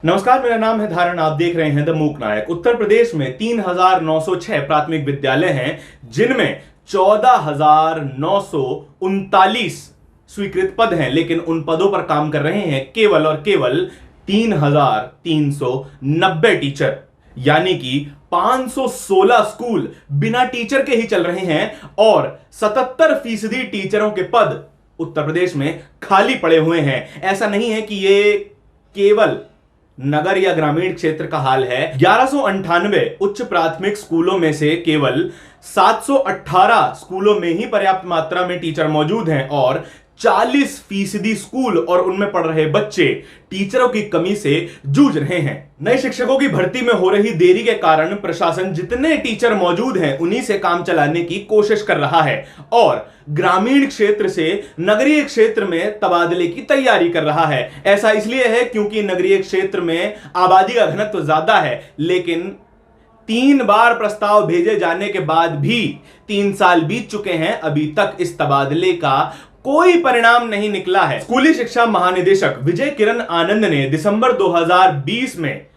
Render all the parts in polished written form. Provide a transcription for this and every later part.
नमस्कार, मेरा नाम है धारण। आप देख रहे हैं द मूक नायक। उत्तर प्रदेश में 3,906 प्राथमिक विद्यालय हैं, जिनमें 14,939 स्वीकृत पद हैं, लेकिन उन पदों पर काम कर रहे हैं केवल और केवल 3,390 टीचर। यानी कि 516 स्कूल बिना टीचर के ही चल रहे हैं और 77% टीचरों के पद उत्तर प्रदेश में खाली पड़े हुए हैं। ऐसा नहीं है कि ये केवल नगर या ग्रामीण क्षेत्र का हाल है। 1198 उच्च प्राथमिक स्कूलों में से केवल 718 स्कूलों में ही पर्याप्त मात्रा में टीचर मौजूद हैं और 40% स्कूल और उनमें पढ़ रहे बच्चे टीचरों की कमी से जूझ रहे हैं। नए शिक्षकों की भर्ती में हो रही देरी के कारण प्रशासन जितने टीचर मौजूद हैं उन्हीं से काम चलाने की कोशिश कर रहा है और ग्रामीण क्षेत्र से नगरीय क्षेत्र में तबादले की तैयारी कर रहा है। ऐसा इसलिए है क्योंकि नगरीय क्षेत्र में आबादी का घनत्व ज्यादा है, लेकिन 3 बार प्रस्ताव भेजे जाने के बाद भी 3 साल बीत चुके हैं, अभी तक इस तबादले का कोई परिणाम नहीं निकला है। स्कूली शिक्षा महानिदेशक विजय किरण आनंद ने दिसंबर 2020 में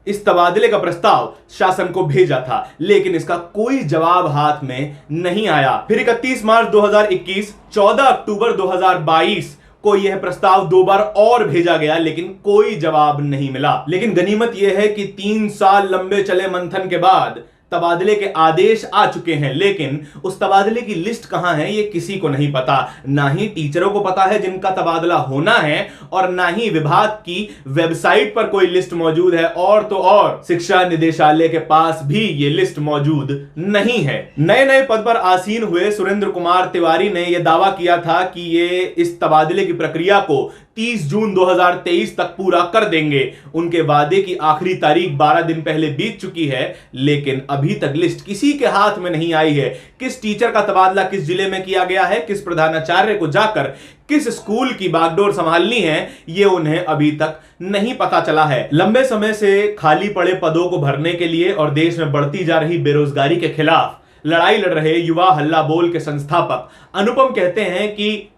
इस तबादले का प्रस्ताव शासन को भेजा था, लेकिन इसका कोई जवाब हाथ में नहीं आया। फिर 31 मार्च 2021, 14 अक्टूबर 2022 को यह प्रस्ताव 2 बार और भेजा गया, लेकिन कोई जवाब नहीं मिला। लेकिन गनीमत यह है कि 3 साल लंबे चले मंथन के बाद तबादले के आदेश आ चुके हैं, लेकिन उस तबादले की लिस्ट कहां है ये किसी को नहीं पता। ना ही टीचरों को पता है जिनका तबादला होना है और ना ही विभाग की वेबसाइट पर कोई लिस्ट मौजूद है, और तो और शिक्षा निदेशालय के पास भी ये लिस्ट मौजूद नहीं है। नए नए पद पर आसीन हुए सुरेंद्र कुमार तिवारी ने यह दावा किया था कि ये इस तबादले की प्रक्रिया को 30 जून 2023 तक पूरा कर देंगे। उनके वादे की आखिरी तारीख 12 दिन पहले बीत चुकी है, लेकिन अभी तक लिस्ट किसी के हाथ में नहीं आई है। किस टीचर का तबादला किस जिले में किया गया है, किस प्रधानाचार्य को जाकर किस स्कूल की बागडोर संभालनी है, यह उन्हें अभी तक नहीं पता चला है। लंबे समय से खाली पड़े पदों को भरने के लिए और देश में बढ़ती जा रही बेरोजगारी के खिलाफ लड़ाई लड़ रहे युवा हल्ला बोल के संस्थापक अनुपम कहते हैं कि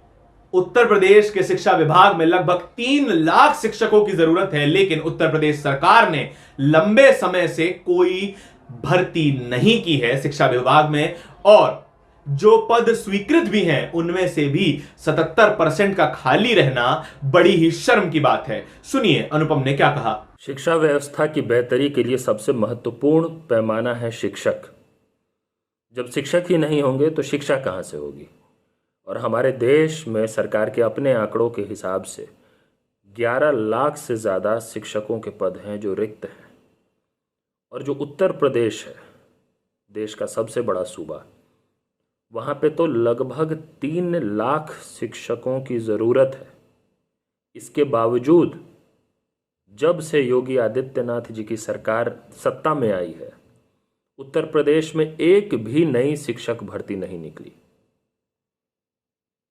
उत्तर प्रदेश के शिक्षा विभाग में लगभग 3 लाख शिक्षकों की जरूरत है, लेकिन उत्तर प्रदेश सरकार ने लंबे समय से कोई भर्ती नहीं की है शिक्षा विभाग में, और जो पद स्वीकृत भी हैं उनमें से भी 77% का खाली रहना बड़ी ही शर्म की बात है। सुनिए अनुपम ने क्या कहा। शिक्षा व्यवस्था की बेहतरी के लिए सबसे महत्वपूर्ण पैमाना है शिक्षक। जब शिक्षक ही नहीं होंगे तो शिक्षा कहां से होगी। और हमारे देश में सरकार के अपने आंकड़ों के हिसाब से 11 लाख से ज़्यादा शिक्षकों के पद हैं जो रिक्त हैं। और जो उत्तर प्रदेश है, देश का सबसे बड़ा सूबा, वहाँ पे तो लगभग 3 लाख शिक्षकों की ज़रूरत है। इसके बावजूद जब से योगी आदित्यनाथ जी की सरकार सत्ता में आई है, उत्तर प्रदेश में एक भी नई शिक्षक भर्ती नहीं निकली।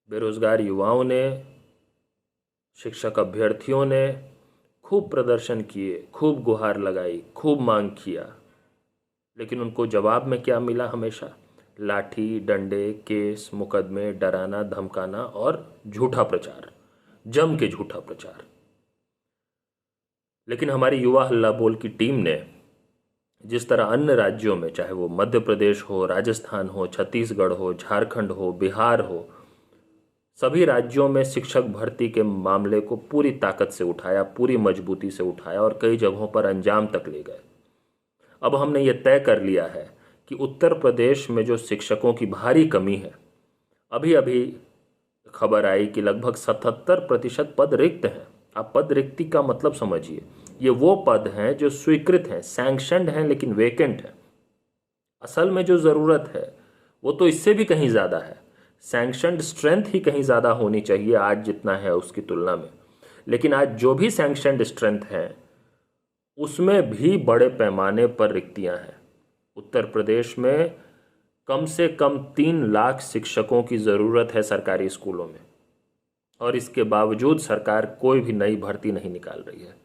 बेरोजगार युवाओं ने, शिक्षक अभ्यर्थियों ने खूब प्रदर्शन किए, खूब गुहार लगाई, खूब मांग किया, लेकिन उनको जवाब में क्या मिला? हमेशा लाठी डंडे, केस मुकदमे, डराना धमकाना और झूठा प्रचार, जम के झूठा प्रचार। लेकिन हमारी युवा हल्ला बोल की टीम ने जिस तरह अन्य राज्यों में, चाहे वो मध्य प्रदेश हो, राजस्थान हो, छत्तीसगढ़ हो, झारखंड हो, बिहार हो, सभी राज्यों में शिक्षक भर्ती के मामले को पूरी ताकत से उठाया, पूरी मजबूती से उठाया और कई जगहों पर अंजाम तक ले गए। अब हमने ये तय कर लिया है कि उत्तर प्रदेश में जो शिक्षकों की भारी कमी है, अभी अभी खबर आई कि लगभग 77% पद रिक्त हैं। आप पद रिक्ति का मतलब समझिए, ये वो पद हैं जो स्वीकृत हैं, सैंक्शनड हैं, लेकिन वेकेंट हैं। असल में जो ज़रूरत है वो तो इससे भी कहीं ज़्यादा है। सैंक्शनड स्ट्रेंथ ही कहीं ज़्यादा होनी चाहिए आज जितना है उसकी तुलना में, लेकिन आज जो भी सैंक्शनड स्ट्रेंथ है उसमें भी बड़े पैमाने पर रिक्तियां हैं। उत्तर प्रदेश में कम से कम 3 लाख शिक्षकों की ज़रूरत है सरकारी स्कूलों में, और इसके बावजूद सरकार कोई भी नई भर्ती नहीं निकाल रही है।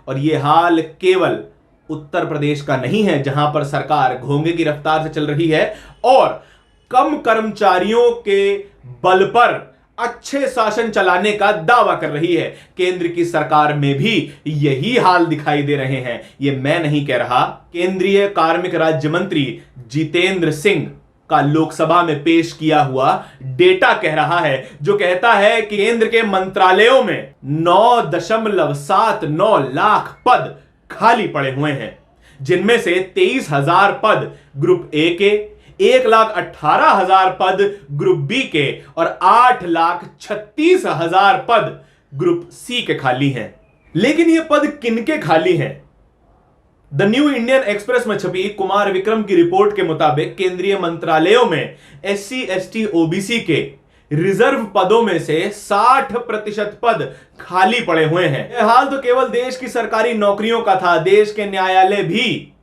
और ये हाल केवल उत्तर प्रदेश का नहीं है, जहां पर सरकार घोंगे की रफ्तार से चल रही है और कम कर्मचारियों के बल पर अच्छे शासन चलाने का दावा कर रही है। केंद्र की सरकार में भी यही हाल दिखाई दे रहे हैं। ये मैं नहीं कह रहा, केंद्रीय कार्मिक राज्य मंत्री जितेंद्र सिंह का लोकसभा में पेश किया हुआ डेटा कह रहा है, जो कहता है कि केंद्र के मंत्रालयों में 9.79 लाख पद खाली पड़े हुए हैं, जिनमें से 23,000 पद ग्रुप ए के, 1,18,000 पद ग्रुप बी के और 8,36,000 पद ग्रुप सी के खाली हैं। लेकिन ये पद किनके खाली हैं? द न्यू इंडियन एक्सप्रेस में छपी कुमार विक्रम की रिपोर्ट के मुताबिक केंद्रीय मंत्रालयों में SC, ST, OBC के रिजर्व पदों में से 60% पद खाली पड़े हुए हैं। यह हाल तो केवल देश की सरकारी नौकरियों का था। देश के न्यायालय भी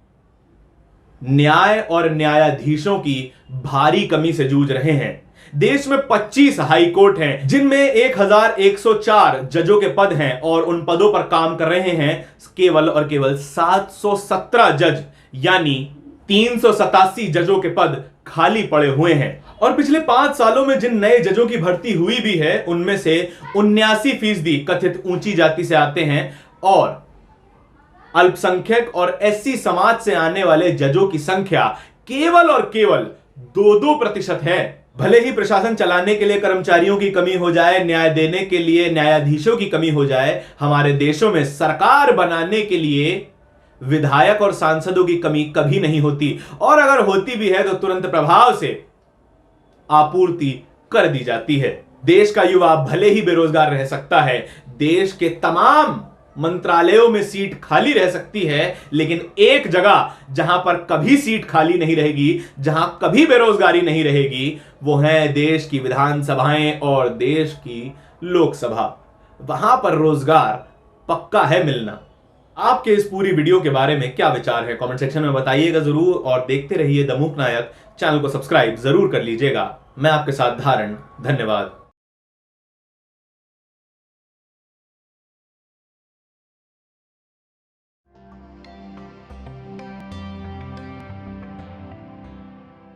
न्याय और न्यायाधीशों की भारी कमी से जूझ रहे हैं। देश में 25 हाई कोर्ट हैं, जिनमें 1,104 जजों के पद हैं और उन पदों पर काम कर रहे हैं केवल और केवल 717 जज, यानी 387 जजों के पद खाली पड़े हुए हैं। और पिछले 5 सालों में जिन नए जजों की भर्ती हुई भी है, उनमें से 79% कथित ऊंची जाति से आते हैं और अल्पसंख्यक और SC समाज से आने वाले जजों की संख्या केवल और केवल 2% है। भले ही प्रशासन चलाने के लिए कर्मचारियों की कमी हो जाए, न्याय देने के लिए न्यायाधीशों की कमी हो जाए, हमारे देशों में सरकार बनाने के लिए विधायक और सांसदों की कमी कभी नहीं होती, और अगर होती भी है तो तुरंत प्रभाव से आपूर्ति कर दी जाती है। देश का युवा भले ही बेरोजगार रह सकता है, देश के तमाम मंत्रालयों में सीट खाली रह सकती है, लेकिन एक जगह जहां पर कभी सीट खाली नहीं रहेगी, जहां कभी बेरोजगारी नहीं रहेगी, वो है देश की विधानसभाएं और देश की लोकसभा। वहां पर रोजगार पक्का है मिलना। आपके इस पूरी वीडियो के बारे में क्या विचार है, कमेंट सेक्शन में बताइएगा जरूर, और देखते रहिए द मूक नायक। चैनल को सब्सक्राइब जरूर कर लीजिएगा। मैं आपके साथ धारण, धन्यवाद।